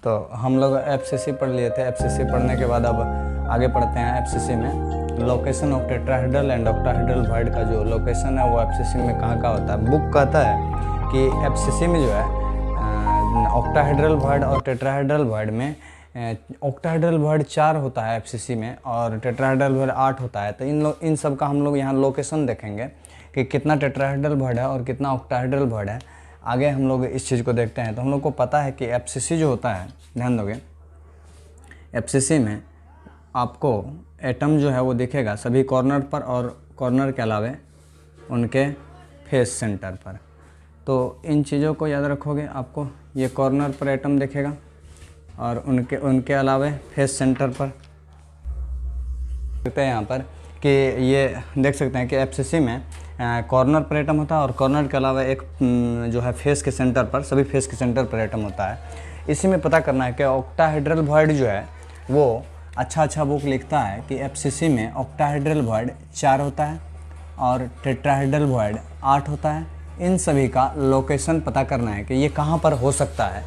तो हम लोग एफसीसी पढ़ लिए थे। एफसीसी पढ़ने के बाद अब आगे पढ़ते हैं एफसीसी में location of tetrahedral and octahedral void का जो लोकेशन है वो एफसीसी में कहाँ होता है। बुक कहता है कि एफसीसी में जो है ऑक्टाहेड्रल वॉइड और टेट्राहेड्रल वॉइड में ऑक्टाहेड्रल वॉइड 4 होता है एफसीसी में और टेट्राहेड्रल वॉइड 8 होता है। तो इन सब का हम लोग यहाँ लोकेशन देखेंगे कि कितना टेट्राहेड्रल वॉइड है और कितना ऑक्टाहेड्रल वॉइड है। आगे हम लोग इस चीज़ को देखते हैं। तो हम लोग को पता है कि एफसीसी जो होता है, ध्यान दोगे, एफसीसी में आपको एटम जो है वो दिखेगा सभी कॉर्नर पर और कॉर्नर के अलावे उनके फेस सेंटर पर। तो इन चीज़ों को याद रखोगे, आपको ये कॉर्नर पर एटम दिखेगा और उनके अलावे फेस सेंटर पर। देखते हैं यहाँ पर कि ये देख सकते हैं कि एफसीसी में कॉर्नर पर एटम होता है और कॉर्नर के अलावा एक जो है फेस के सेंटर पर, सभी फेस के सेंटर पर एटम होता है। इसी में पता करना है कि ऑक्टाहेड्रल वॉइड जो है वो अच्छा बुक लिखता है कि एफसीसी में ऑक्टाहेड्रल वॉइड 4 होता है और टेट्राहेड्रल वॉइड 8 होता है। इन सभी का लोकेशन पता करना है कि ये कहाँ पर हो सकता है।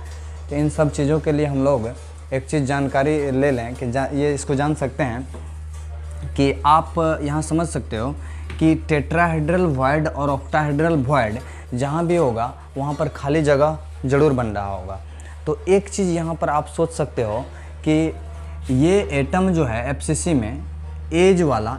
तो इन सब चीज़ों के लिए हम लोग एक चीज़ जानकारी ले लें कि ये इसको जान सकते हैं कि आप यहाँ समझ सकते हो कि टेट्राहेड्रल वॉइड और ऑक्टाहेड्रल वॉइड जहाँ भी होगा वहाँ पर खाली जगह ज़रूर बन रहा होगा। तो एक चीज़ यहाँ पर आप सोच सकते हो कि ये एटम जो है एफसीसी में एज वाला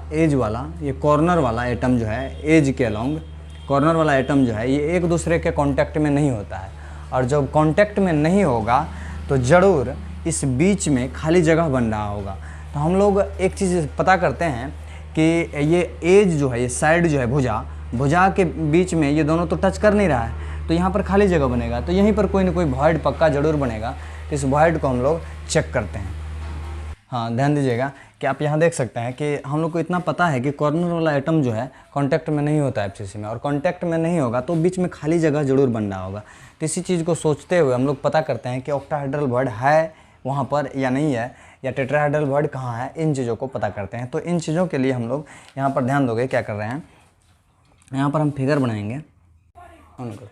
ये कॉर्नर वाला एटम जो है, एज के अलोंग कॉर्नर वाला एटम जो है ये एक दूसरे के कांटेक्ट में नहीं होता है। और जब कांटेक्ट में नहीं होगा तो ज़रूर इस बीच में खाली जगह बन रहा होगा। तो हम लोग एक चीज़ पता करते हैं कि ये एज जो है, ये साइड जो है भुजा के बीच में ये दोनों तो टच कर नहीं रहा है, तो यहाँ पर खाली जगह बनेगा। तो यहीं पर कोई ना कोई वॉइड पक्का ज़रूर बनेगा। तो इस वॉइड को हम लोग चेक करते हैं। हाँ, ध्यान दीजिएगा कि आप यहाँ देख सकते हैं कि हम लोग को इतना पता है कि कॉर्नर वाला एटम जो है कांटेक्ट में नहीं होता है एफसीसी में, और कांटेक्ट में नहीं होगा तो बीच में खाली जगह ज़रूर बन रहा होगा। तो इसी चीज़ को सोचते हुए हम लोग पता करते हैं कि ऑक्टाहेड्रल वॉइड है वहाँ पर या नहीं है, या टेट्राहेड्रल वॉइड कहाँ है। इन चीज़ों को पता करते हैं। तो इन चीज़ों के लिए हम लोग यहाँ पर ध्यान दोगे क्या कर रहे हैं, यहाँ पर हम फिगर बनाएंगे उनको।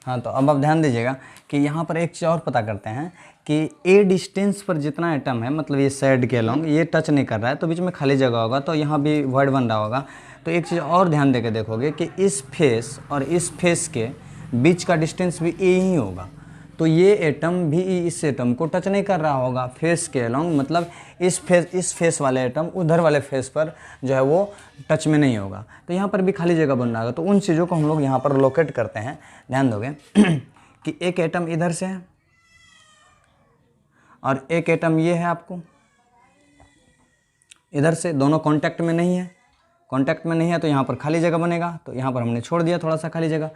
हाँ, तो अब आप ध्यान दीजिएगा कि यहाँ पर एक चीज़ और पता करते हैं कि ए डिस्टेंस पर जितना एटम है, मतलब ये साइड के अलोंग ये टच नहीं कर रहा है तो बीच में खाली जगह होगा, तो यहाँ भी वॉइड बन रहा होगा। तो एक चीज़ और ध्यान देके देखोगे कि इस फेस और इस फेस के बीच का डिस्टेंस भी ए ही होगा। तो ये एटम भी इस एटम को टच नहीं कर रहा होगा फेस के अलोंग, मतलब इस फेस वाले एटम उधर वाले फेस पर जो है वो टच में नहीं होगा। तो यहाँ पर भी खाली जगह बन रहा होगा। तो उन चीज़ों को हम लोग यहाँ पर लोकेट करते हैं। ध्यान दोगे कि एक एटम इधर से है और एक एटम ये है आपको इधर से, दोनों कांटेक्ट में नहीं है। कांटेक्ट में नहीं है तो यहाँ पर खाली जगह बनेगा। तो यहाँ पर हमने छोड़ दिया थोड़ा सा खाली जगह।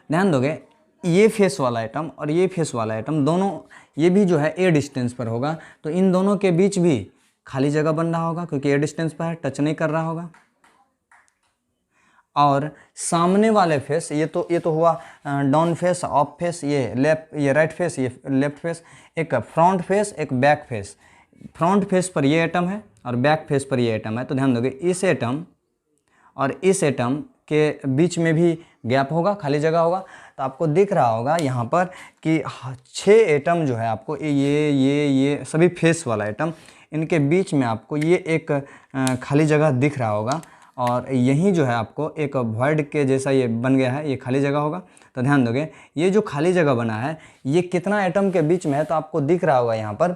ध्यान दोगे ये फेस वाला एटम और ये फेस वाला एटम दोनों, ये भी जो है ए डिस्टेंस पर होगा, तो इन दोनों के बीच भी खाली जगह बन रहा होगा क्योंकि ए डिस्टेंस पर है, टच नहीं कर रहा होगा। और सामने वाले फेस, ये तो हुआ डाउन फेस, अप फेस, ये राइट फेस, ये लेफ्ट फेस, एक फ्रंट फेस, एक बैक फेस। फ्रंट फेस पर ये एटम है और बैक फेस पर ये एटम है। तो ध्यान दोगे इस एटम और इस एटम के बीच में भी गैप होगा, खाली जगह होगा। तो आपको दिख रहा होगा यहाँ पर कि 6 एटम जो है आपको ये सभी फेस वाला एटम, इनके बीच में आपको ये एक खाली जगह दिख रहा होगा और यहीं जो है आपको एक वॉइड के जैसा ये बन गया है, ये खाली जगह होगा। तो ध्यान दोगे ये जो खाली जगह बना है ये कितना एटम के बीच में है, तो आपको दिख रहा होगा यहाँ पर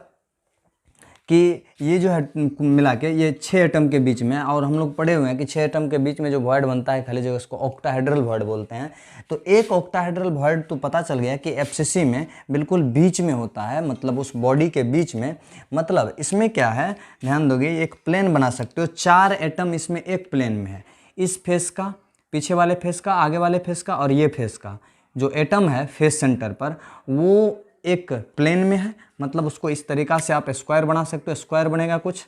कि ये जो है मिला के ये 6 एटम के बीच में। और हम लोग पढ़े हुए हैं कि 6 एटम के बीच में जो वॉइड बनता है खाली जगह, उसको ऑक्टाहेड्रल वॉइड बोलते हैं। तो एक ऑक्टाहेड्रल वॉइड तो पता चल गया कि एफसीसी में बिल्कुल बीच में होता है, मतलब उस बॉडी के बीच में। मतलब इसमें क्या है, ध्यान दोगे एक प्लेन बना सकते हो, 4 एटम इसमें एक प्लेन में है। इस फेस का, पीछे वाले फेस का, आगे वाले फेस का और ये फेस का जो एटम है फेस सेंटर पर वो एक प्लेन में है। मतलब उसको इस तरीक़ा से आप स्क्वायर बना सकते हो। स्क्वायर बनेगा कुछ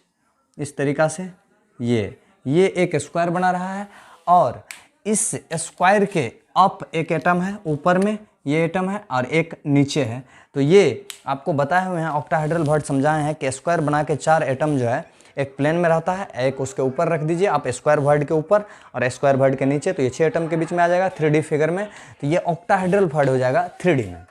इस तरीक़ा से, ये एक स्क्वायर बना रहा है और इस स्क्वायर के अप एक एटम है, ऊपर में ये एटम है और एक नीचे है। तो ये आपको बताए हुए हैं, ऑक्टाहेड्रल वॉइड समझाए हैं कि स्क्वायर बना के 4 एटम जो है एक प्लेन में रहता है, एक उसके ऊपर रख दीजिए आप स्क्वायर वॉइड के ऊपर और स्क्वायर वॉइड के नीचे, तो ये 6 एटम के बीच में आ जाएगा 3D फिगर में। तो ये ऑक्टाहेड्रल वॉइड हो जाएगा 3D में।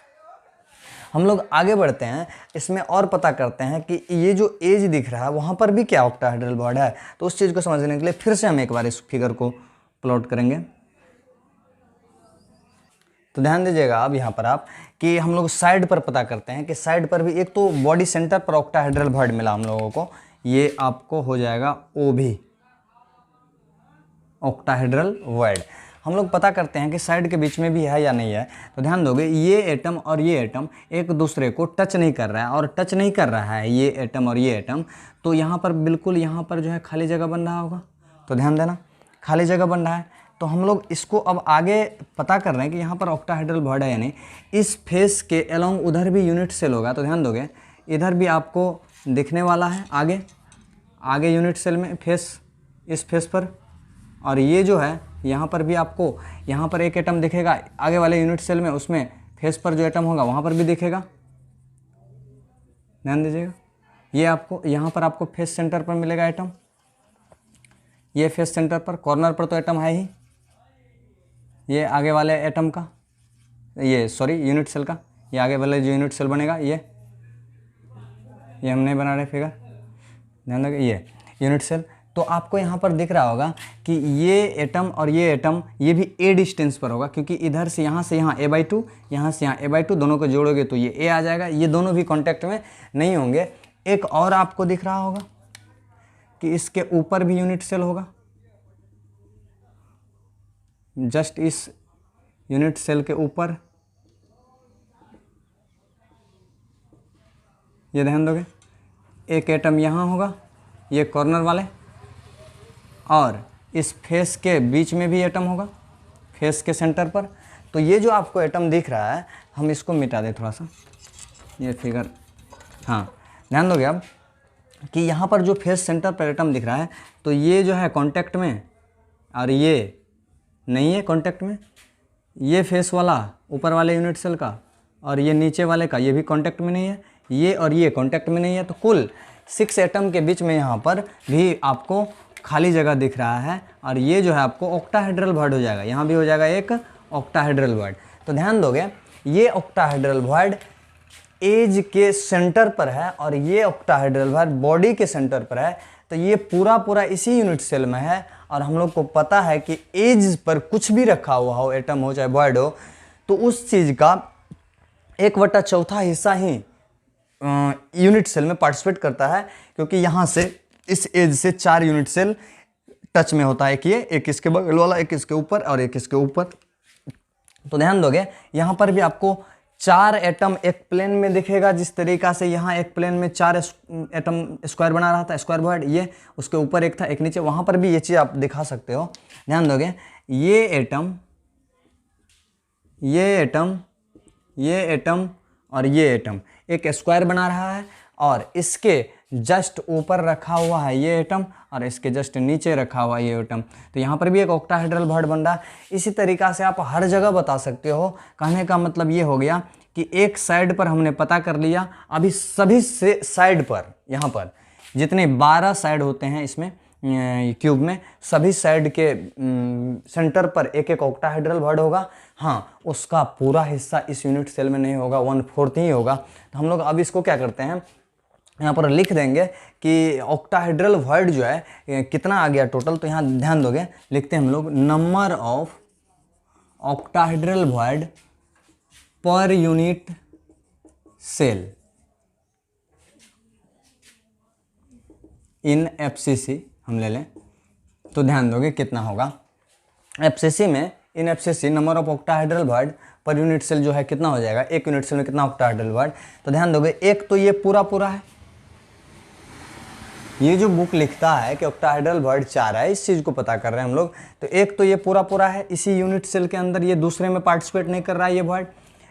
हम लोग आगे बढ़ते हैं, इसमें और पता करते हैं कि ये जो एज दिख रहा है वहाँ पर भी क्या ऑक्टाहेड्रल बॉन्ड है। तो उस चीज़ को समझने के लिए फिर से हम एक बार इस फिगर को प्लॉट करेंगे। तो ध्यान दीजिएगा अब यहाँ पर आप कि हम लोग साइड पर पता करते हैं कि साइड पर भी एक तो बॉडी सेंटर पर ऑक्टाहेड्रल बॉन्ड मिला हम लोगों को, ये आपको हो जाएगा ओ भी ऑक्टाहेड्रल बॉन्ड। हम लोग पता करते हैं कि साइड के बीच में भी है या नहीं है। तो ध्यान दोगे ये एटम और ये एटम एक दूसरे को टच नहीं कर रहा है, और टच नहीं कर रहा है ये एटम और ये एटम, तो यहाँ पर बिल्कुल यहाँ पर जो है खाली जगह बन रहा होगा। तो ध्यान देना खाली जगह बन रहा है। तो हम लोग इसको अब आगे पता कर रहे हैं कि यहाँ पर ऑक्टाहेड्रल बॉन्ड है या नहीं। इस फेस के अलोंग उधर भी यूनिट सेल होगा। तो ध्यान दोगे इधर भी आपको दिखने वाला है आगे आगे यूनिट सेल में फेस, इस फेस पर, और ये जो है यहाँ पर भी आपको यहाँ पर एक एटम दिखेगा आगे वाले यूनिट सेल में, उसमें फेस पर जो एटम होगा वहाँ पर भी दिखेगा। ध्यान दीजिएगा ये आपको यहाँ पर आपको फेस सेंटर पर मिलेगा एटम, ये फेस सेंटर पर, कॉर्नर पर तो एटम है ही, ये आगे वाले एटम का, ये सॉरी यूनिट सेल का, ये आगे वाले जो यूनिट सेल बनेगा ये हम नहीं बना रहे फिगर, ध्यान रखिए ये यूनिट सेल। तो आपको यहाँ पर दिख रहा होगा कि ये एटम और ये एटम ये भी ए डिस्टेंस पर होगा, क्योंकि इधर से यहाँ a/2, यहाँ से यहाँ a/2, दोनों को जोड़ोगे तो ये ए आ जाएगा। ये दोनों भी कांटेक्ट में नहीं होंगे। एक और आपको दिख रहा होगा कि इसके ऊपर भी यूनिट सेल होगा, जस्ट इस यूनिट सेल के ऊपर, ये ध्यान दोगे एक एटम यहाँ होगा, ये कॉर्नर वाले, और इस फेस के बीच में भी एटम होगा फेस के सेंटर पर। तो ये जो आपको एटम दिख रहा है, हम इसको मिटा दें थोड़ा सा ये फिगर, हाँ ध्यान दोगे अब कि यहाँ पर जो फेस सेंटर पर एटम दिख रहा है, तो ये जो है कांटेक्ट में और ये नहीं है कांटेक्ट में, ये फेस वाला ऊपर वाले यूनिट सेल का और ये नीचे वाले का ये भी कांटेक्ट में नहीं है, ये और ये कांटेक्ट में नहीं है। तो कुल 6 एटम के बीच में यहाँ पर भी आपको खाली जगह दिख रहा है, और ये जो है आपको ऑक्टाहेड्रल बॉन्ड हो जाएगा, यहाँ भी हो जाएगा एक ऑक्टाहेड्रल बॉन्ड। तो ध्यान दोगे ये ऑक्टाहेड्रल बॉन्ड एज के सेंटर पर है और ये ऑक्टाहेड्रल बॉन्ड बॉडी के सेंटर पर है। तो ये पूरा इसी यूनिट सेल में है, और हम लोग को पता है कि एज पर कुछ भी रखा हुआ हो, एटम हो चाहे बॉन्ड हो, तो उस चीज़ का 1/4 हिस्सा ही यूनिट सेल में पार्टिसिपेट करता है, क्योंकि यहाँ से इस एज से 4 यूनिट सेल टच में होता है, एक ये, एक इसके बगल वाला, एक इसके ऊपर और एक इसके ऊपर। तो ध्यान दोगे यहाँ पर भी आपको 4 एटम एक प्लेन में दिखेगा, जिस तरीका से यहाँ एक प्लेन में 4 एटम स्क्वायर बना रहा था, स्क्वायर बॉन्ड, ये उसके ऊपर एक था एक नीचे, वहाँ पर भी ये चीज़ आप दिखा सकते हो। ध्यान दोगे ये एटम, ये एटम, ये एटम और ये एटम एक स्क्वायर बना रहा है, और इसके जस्ट ऊपर रखा हुआ है ये एटम, और इसके जस्ट नीचे रखा हुआ है ये एटम। तो यहाँ पर भी एक ऑक्टाहेड्रल बॉन्ड बन रहा है। इसी तरीक़ा से आप हर जगह बता सकते हो। कहने का मतलब ये हो गया कि एक साइड पर हमने पता कर लिया, अभी सभी से साइड पर, यहाँ पर जितने 12 साइड होते हैं इसमें क्यूब में, सभी साइड के सेंटर पर एक एक ऑक्टाहेड्रल बॉन्ड होगा। हाँ, उसका पूरा हिस्सा इस यूनिट सेल में नहीं होगा, 1/4 ही होगा। तो हम लोग अब इसको क्या करते हैं, यहाँ पर लिख देंगे कि ऑक्टाहेड्रल बॉन्ड जो है कितना आ गया टोटल। तो यहाँ ध्यान दोगे लिखते हैं हम लोग number of octahedral bond per unit cell in FCC हम ले लें। तो ध्यान दोगे कितना होगा एफसीसी में, in FCC number of octahedral bond per unit cell जो है कितना हो जाएगा, एक यूनिट सेल में कितना ऑक्टाहेड्रल बॉन्ड। तो ध्यान दोगे एक तो ये पूरा है, ये जो बुक लिखता है कि ऑक्टाहेड्रल बॉन्ड 4 है, इस चीज़ को पता कर रहे हैं हम लोग। तो एक तो ये पूरा है इसी यूनिट सेल के अंदर, ये दूसरे में पार्टिसिपेट नहीं कर रहा है ये बॉन्ड।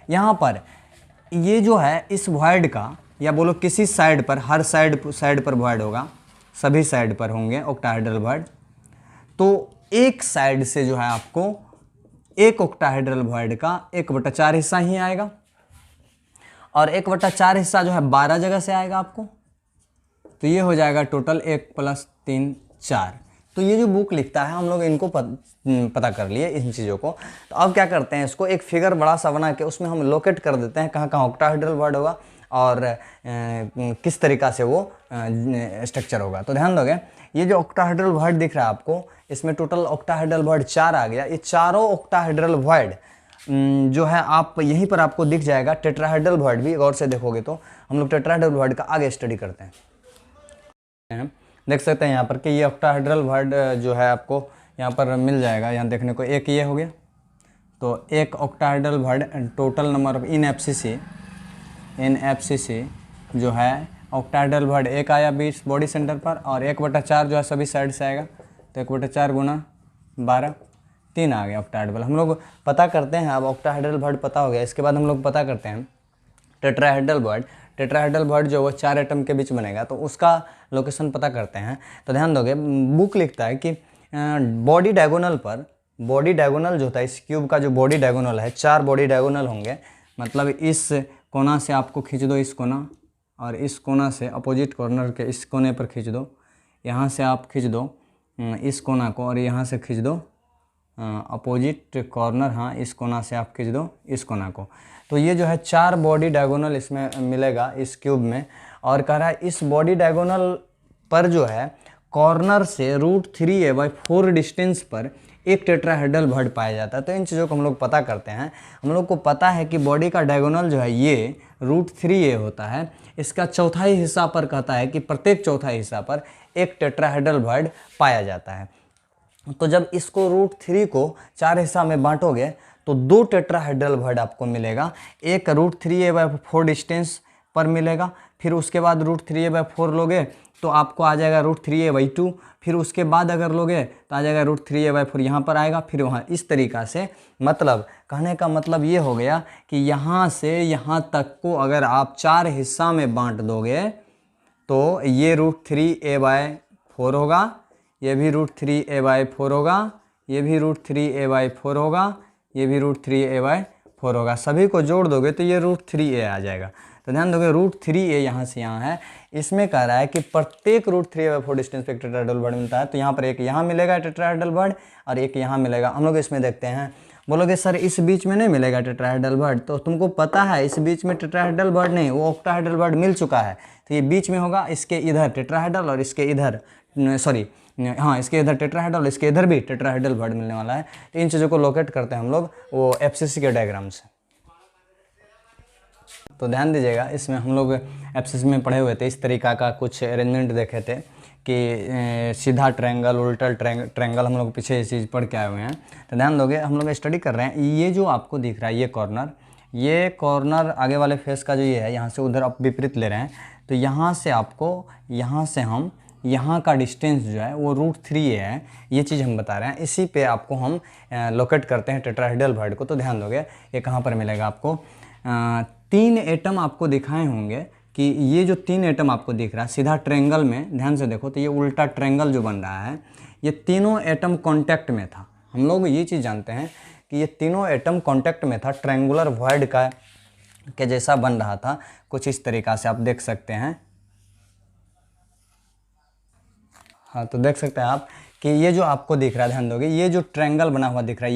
यहाँ पर ये जो है इस बॉन्ड का, या बोलो किसी साइड पर, हर साइड पर बॉन्ड होगा, सभी साइड पर होंगे ऑक्टाहेड्रल बॉन्ड। तो एक साइड से जो है आपको एक ऑक्टाहेड्रल बॉन्ड का 1/4 हिस्सा ही आएगा, और 1/4 हिस्सा जो है 12 जगह से आएगा आपको। तो ये हो जाएगा टोटल 1 + 3 4, तो ये जो बुक लिखता है हम लोग इनको पता कर लिए इन चीज़ों को। तो अब क्या करते हैं, इसको एक फिगर बड़ा सा बना के उसमें हम लोकेट कर देते हैं कहाँ कहाँ ऑक्टाहेड्रल वर्ड होगा और किस तरीक़ा से वो स्ट्रक्चर होगा। तो ध्यान दोगे, ये जो ऑक्टाहेड्रल वर्ड दिख रहा है आपको, इसमें टोटल ऑक्टाहेड्रल वर्ड 4 आ गया। ये चारों ऑक्टाहेड्रल वर्ड जो है आप यहीं पर आपको दिख जाएगा। टेट्राहेड्रल वर्ड भी गौर से देखोगे तो हम लोग टेट्राहेड्रल वर्ड का आगे स्टडी करते हैं। देख सकते हैं यहाँ पर कि ये ऑक्टाहेड्रल वर्ड जो है आपको यहाँ पर मिल जाएगा। यहाँ देखने को एक ये हो गया, तो एक octahedral word total number of in FCC जो है ऑक्टाहेड्रल वर्ड एक आया बीच बॉडी सेंटर पर, और 1/4 जो है सभी साइड से आएगा। तो 1/4 गुना 12 3 आ गया ऑक्टाहेड्रल। हम लोग पता करते हैं, अब ऑक्टाहेड्रल वर्ड पता हो गया, इसके बाद हम लोग पता करते हैं टेट्राहेड्रल वर्ड। टेट्राहेड्रल वर्ड जो वो 4 एटम के बीच बनेगा, तो उसका लोकेशन पता करते हैं। तो ध्यान दोगे, बुक लिखता है कि बॉडी डायगोनल पर, बॉडी डायगोनल जो होता है इस क्यूब का जो बॉडी डायगोनल है, 4 बॉडी डायगोनल होंगे। मतलब इस कोना से आपको खींच दो इस कोना, और इस कोना से अपोजिट कॉर्नर के इस कोने पर खींच दो, यहाँ से आप खींच दो इस कोना को, और यहाँ से खींच दो अपोजिट कॉर्नर, हाँ इस कोना से आप खींच दो इस कोना को। तो ये जो है 4 बॉडी डायगोनल इसमें मिलेगा इस क्यूब में। और कह रहा है इस बॉडी डायगोनल पर जो है कॉर्नर से √3a/4 डिस्टेंस पर एक टेट्राहेड्रल वर्ड पाया जाता है। तो इन चीज़ों को हम लोग पता करते हैं। हम लोग को पता है कि बॉडी का डायगोनल जो है ये √3a होता है। इसका चौथाई हिस्सा पर कहता है कि प्रत्येक चौथाई हिस्सा पर एक टेट्राहेड्रल वर्ड पाया जाता है। तो जब इसको √3 को 4 हिस्सा में बांटोगे तो 2 टेट्राहेड्रल वर्ड आपको मिलेगा। एक √3a/4 डिस्टेंस पर मिलेगा, फिर उसके बाद √3a/4 लोगे तो आपको आ जाएगा √3a/2, फिर उसके बाद अगर लोगे तो आ जाएगा √3a/4 यहाँ पर आएगा, फिर वहाँ इस तरीक़ा से। मतलब कहने का मतलब ये हो गया कि यहाँ से यहाँ तक को अगर आप 4 हिस्सा में बांट दोगे तो ये √3a/4 होगा, ये भी √3a/4 होगा, ये भी √3a/4 होगा, ये भी √3a/4 होगा। सभी को जोड़ दोगे तो ये √3a आ जाएगा। तो ध्यान दोगे √3a यहाँ से यहाँ है। इसमें कह रहा है कि प्रत्येक √3a/4 डिस्टेंस पे एक टेट्राहेड्रल वर्ड मिलता है। तो यहाँ पर एक यहाँ मिलेगा टेट्राहेड्रल वर्ड और एक यहाँ मिलेगा। हम लोग इसमें देखते हैं। बोलोगे सर इस बीच में नहीं मिलेगा टेट्राहेड्रल वर्ड, तो तुमको पता है इस बीच में टेट्राहेड्रल वर्ड नहीं, वो ऑक्टाहेड्रल वर्ड मिल चुका है। तो ये बीच में होगा, इसके इधर टेट्राहेड्रल और इसके इधर हाँ इसके इधर टेट्राहेड्रल, इसके इधर भी टेट्राहेड्रल वर्ड मिलने वाला है। तो इन चीज़ों को लोकेट करते हैं हम लोग वो एफसीसी के डायग्राम से। तो ध्यान दीजिएगा, इसमें हम लोग एफसीसी में पढ़े हुए थे, इस तरीक़ा का कुछ अरेंजमेंट देखे थे कि सीधा ट्रायंगल, उल्टा ट्रायंगल, हम लोग पीछे ये चीज़ पढ़ के आए हुए हैं। तो ध्यान दोगे, हम लोग स्टडी कर रहे हैं। ये जो आपको दिख रहा है ये कॉर्नर आगे वाले फेस का जो ये है, यहाँ से उधर आप विपरीत ले रहे हैं। तो यहाँ से आपको, यहाँ से हम यहाँ का डिस्टेंस जो है वो √3a है। ये चीज़ हम बता रहे हैं, इसी पे आपको हम लोकेट करते हैं टेट्राहेड्रल वर्ड को। तो ध्यान दोगे ये कहाँ पर मिलेगा आपको, 3 एटम आपको दिखाए होंगे कि ये जो 3 एटम आपको दिख रहा है सीधा ट्रायंगल में, ध्यान से देखो तो ये उल्टा ट्रायंगल जो बन रहा है, ये तीनों एटम कांटेक्ट में था। हम लोग ये चीज़ जानते हैं कि ये तीनों एटम कांटेक्ट में था, ट्रायंगुलर वर्ड का के जैसा बन रहा था, कुछ इस तरीक़ा से आप देख सकते हैं। हाँ तो देख सकते हैं आप कि ये जो आपको दिख रहा है, ध्यान दोगे ये जो ट्रायंगल बना हुआ दिख रहा है,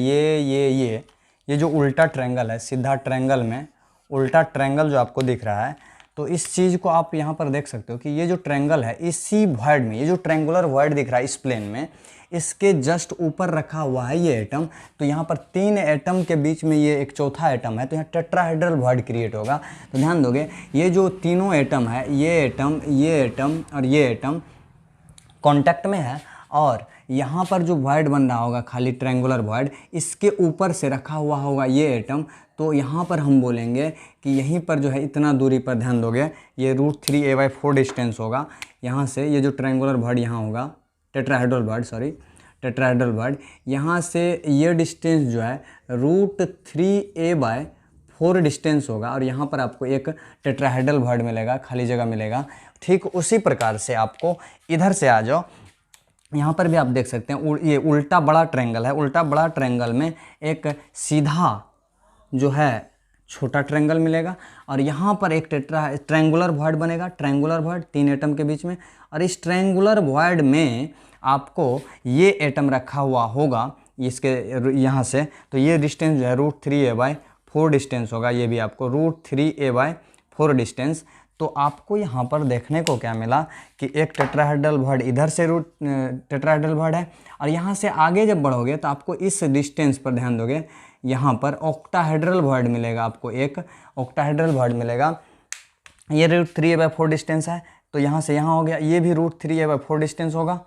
ये जो उल्टा ट्रायंगल है, सीधा ट्रायंगल में उल्टा ट्रायंगल जो आपको दिख रहा है, तो इस चीज़ को आप यहाँ पर देख सकते हो कि ये जो ट्रायंगल है इसी वर्ड में, ये जो ट्रायंगुलर वर्ड दिख रहा है इस प्लेन में, इसके जस्ट ऊपर रखा हुआ है ये एटम। तो यहाँ पर 3 एटम के बीच में ये एक चौथा एटम है, तो यहाँ टेट्राहेड्रल वर्ड क्रिएट होगा। तो ध्यान दोगे ये जो तीनों एटम है, ये एटम और ये एटम कांटेक्ट में है, और यहाँ पर जो वर्ड बन रहा होगा खाली ट्रायंगुलर वर्ड, इसके ऊपर से रखा हुआ होगा ये एटम। तो यहाँ पर हम बोलेंगे कि यहीं पर जो है इतना दूरी पर, ध्यान दोगे ये √3a/4 डिस्टेंस होगा। यहाँ से ये जो ट्रायंगुलर वर्ड यहाँ होगा, टेट्राहेड्रल वर्ड, यहाँ से ये डिस्टेंस जो है √3a/4 डिस्टेंस होगा, और यहाँ पर आपको एक टेट्राहेड्रल वर्ड मिलेगा, खाली जगह मिलेगा। ठीक उसी प्रकार से आपको इधर से आ जाओ, यहाँ पर भी आप देख सकते हैं ये उल्टा बड़ा ट्रायंगल है, उल्टा बड़ा ट्रायंगल में एक सीधा जो है छोटा ट्रायंगल मिलेगा, और यहाँ पर एक ट्रायंगुलर वॉइड बनेगा, ट्रायंगुलर वॉइड 3 एटम के बीच में, और इस ट्रायंगुलर वॉइड में आपको ये एटम रखा हुआ होगा इसके यहाँ से, तो ये डिस्टेंस जो है √3a/4 डिस्टेंस होगा, ये भी आपको √3a/4 डिस्टेंस। तो आपको यहाँ पर देखने को क्या मिला कि एक टेट्राहेड्रल वॉइड इधर से टेट्राहेड्रल वॉइड है, और यहाँ से आगे जब बढ़ोगे तो आपको इस डिस्टेंस पर ध्यान दोगे, यहाँ पर ऑक्टाहेड्रल वॉइड मिलेगा, आपको एक ऑक्टाहेड्रल वॉइड मिलेगा। ये √3a/4 डिस्टेंस है, तो यहाँ से यहाँ हो गया, ये भी √3a/4 डिस्टेंस होगा,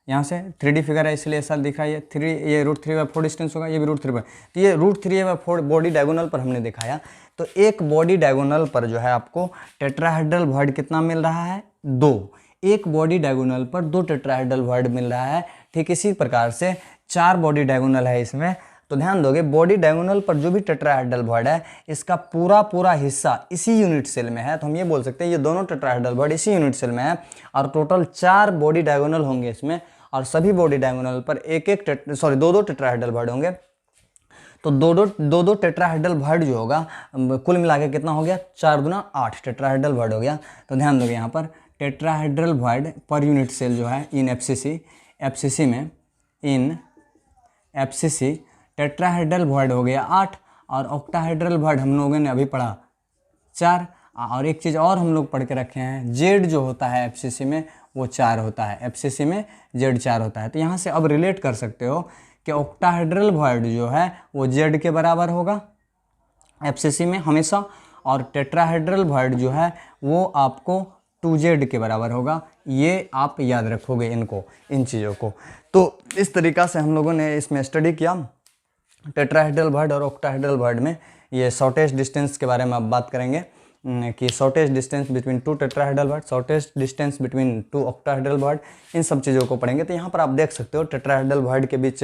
यहाँ से 3D फिगर है इसलिए ऐसा दिखा, ये √3a/4 डिस्टेंस होगा, ये भी √3, तो ये √3a/4 बॉडी डायगोनल पर हमने दिखाया। तो एक बॉडी डायगोनल पर जो है आपको टेट्राहेड्रल वॉइड कितना मिल रहा है, 2। एक बॉडी डायगोनल पर 2 टेट्राहेड्रल वॉइड मिल रहा है। ठीक इसी प्रकार से 4 बॉडी डायगोनल है इसमें, तो ध्यान दोगे बॉडी डायगोनल पर जो भी टेट्राहेड्रल वॉइड है इसका पूरा हिस्सा इसी यूनिट सेल में है, तो हम ये बोल सकते हैं ये दोनों टेट्राहेड्रल वॉइड इसी यूनिट सेल में है, और टोटल 4 बॉडी डायगोनल होंगे इसमें, और सभी बॉडी डायगोनल पर दो टेट्राहेड्रल वॉइड होंगे। तो दो टेट्राहेड्रल वॉइड जो होगा कुल मिला के कितना हो गया, 4 दूना 8 टेट्राहेड्रल वॉइड हो गया। तो ध्यान दोगे यहाँ पर tetrahedral void per unit cell जो है इन एफसीसी टेट्राहेड्रल वॉइड हो गया 8, और ऑक्टाहेड्रल वॉइड हम लोगों ने अभी पढ़ा 4। और एक चीज़ और हम लोग पढ़ के रखे हैं, जेड जो होता है एफसीसी में वो 4 होता है, एफसीसी में जेड 4 होता है। तो यहाँ से अब रिलेट कर सकते हो कि ऑक्टाहेड्रल वॉइड जो है वो जेड के बराबर होगा एफसीसी में हमेशा, और टेट्राहेड्रल वॉइड जो है वो आपको 2z के बराबर होगा। ये आप याद रखोगे इन चीज़ों को। तो इस तरीक़ा से हम लोगों ने इसमें स्टडी किया टेट्राहेड्रल वॉइड और ऑक्टाहेड्रल वॉइड में। ये शॉर्टेस्ट डिस्टेंस के बारे में अब बात करेंगे कि shortest distance between 2 tetrahedral void, shortest distance between 2 octahedral void, इन सब चीज़ों को पढ़ेंगे। तो यहाँ पर आप देख सकते हो टेट्राहेड्रल वॉइड के बीच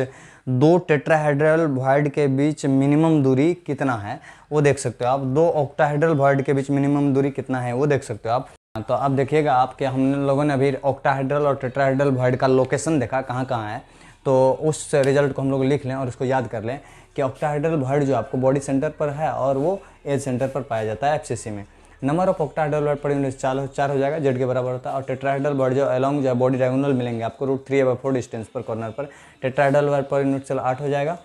2 टेट्राहेड्रल वॉइड के बीच मिनिमम दूरी कितना है वो देख सकते हो आप, 2 ऑक्टाहेड्रल वॉइड के बीच मिनिमम दूरी कितना है वो देख सकते हो आप। तो अब देखिएगा आपके हम लोगों ने अभी ऑक्टाहेड्रल और टेट्राहेड्रल वॉइड का लोकेशन देखा कहाँ कहाँ है, तो उस रिजल्ट को हम लोग लिख लें और उसको याद कर लें कि ऑक्टाहेड्रल वॉइड जो आपको बॉडी सेंटर पर है और वो एज सेंटर पर पाया जाता है एफसीसी में। Number of octahedral void per unit 4 हो जाएगा, जेड के बराबर होता है। और टेट्राहेड्रल वॉइड जो अलॉन्ग जो बॉडी डायगोनल मिलेंगे आपको √3a/4 डिस्टेंस पर कॉर्नर पर, tetrahedral void per unit cell 8 हो जाएगा।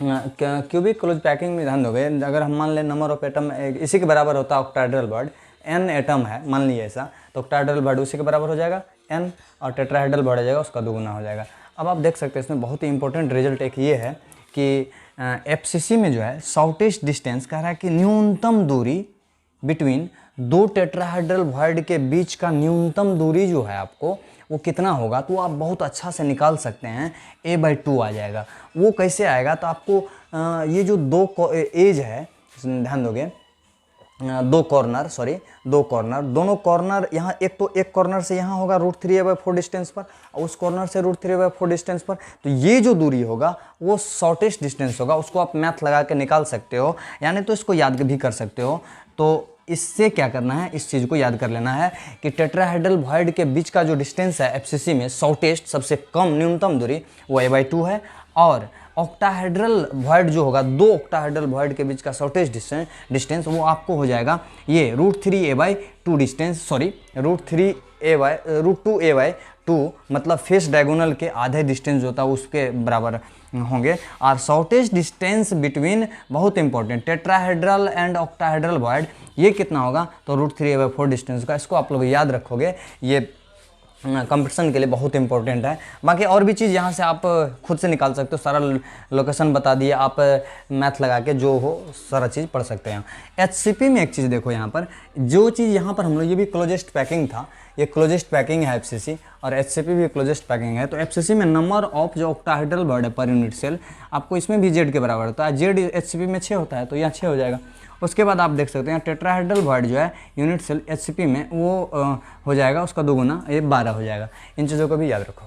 क्यूबिक क्लोज पैकिंग में ध्यान दोगे, अगर हम मान लें नंबर ऑफ एटम इसी के बराबर होता है ऑक्टाहेड्रल वॉइड, n एटम है मान लीजिए ऐसा, तो ऑक्टाहेड्रल वॉइड उसी के बराबर हो जाएगा n, और टेट्राहेड्रल वॉइड आ जाएगा उसका 2 गुना हो जाएगा। अब आप देख सकते हैं इसमें बहुत ही इंपॉर्टेंट रिजल्ट एक ये है कि एफसीसी में जो है शॉर्टेस्ट डिस्टेंस कह रहा है कि न्यूनतम दूरी बिटवीन 2 टेट्राहेड्रल वॉइड के बीच का न्यूनतम दूरी जो है आपको वो कितना होगा, तो आप बहुत अच्छा से निकाल सकते हैं, a/2 आ जाएगा। वो कैसे आएगा, तो आपको ये जो 2 एज है ध्यान दोगे, 2 कॉर्नर, दोनों कॉर्नर यहाँ एक कॉर्नर से यहाँ होगा √3a/4 डिस्टेंस पर, और उस कॉर्नर से √3a/4 डिस्टेंस पर, तो ये जो दूरी होगा वो शॉर्टेस्ट डिस्टेंस होगा। उसको आप मैथ लगा के निकाल सकते हो, यानी तो इसको याद भी कर सकते हो। तो इससे क्या करना है, इस चीज़ को याद कर लेना है कि टेट्राहेड्रल वॉइड के बीच का जो डिस्टेंस है एफसीसी में शॉर्टेस्ट सबसे कम न्यूनतम दूरी वो a/2 है, और ऑक्टाहेड्रल वॉइड जो होगा 2 ऑक्टाहेड्रल वॉइड के बीच का शॉर्टेस्ट डिस्टेंस वो आपको हो जाएगा ये √3a/2 डिस्टेंस, √2a/2 मतलब फेस डायगोनल के आधे डिस्टेंस जो होता है उसके बराबर होंगे। और शॉर्टेस्ट डिस्टेंस बिटवीन, बहुत important, tetrahedral and octahedral void ये कितना होगा, तो √3a/4 डिस्टेंस का। इसको आप लोग याद रखोगे, ये कंपटीशन के लिए बहुत इंपॉर्टेंट है। बाकी और भी चीज़ यहाँ से आप खुद से निकाल सकते हो, सारा लोकेशन बता दिए, आप मैथ लगा के जो हो सारा चीज़ पढ़ सकते हैं। एचसीपी में एक चीज़ देखो, यहाँ पर जो चीज़ यहाँ पर हम लोग, ये भी क्लोजेस्ट पैकिंग था, ये क्लोजेस्ट पैकिंग है एफसीसी, और एचसीपी भी क्लोजेस्ट पैकिंग है। तो एफसीसी में नंबर ऑफ जो ऑक्टाहेड्रल वॉइड है पर यूनिट सेल आपको इसमें भी जेड के बराबर होता है, जेड एचसीपी में 6 होता है तो यहाँ 6 हो जाएगा। उसके बाद आप देख सकते हैं टेट्राहेड्रल वॉइड जो है यूनिट सेल एचसीपी में वो हो जाएगा उसका 2 गुना, ये 12 हो जाएगा। इन चीज़ों को भी याद रखो।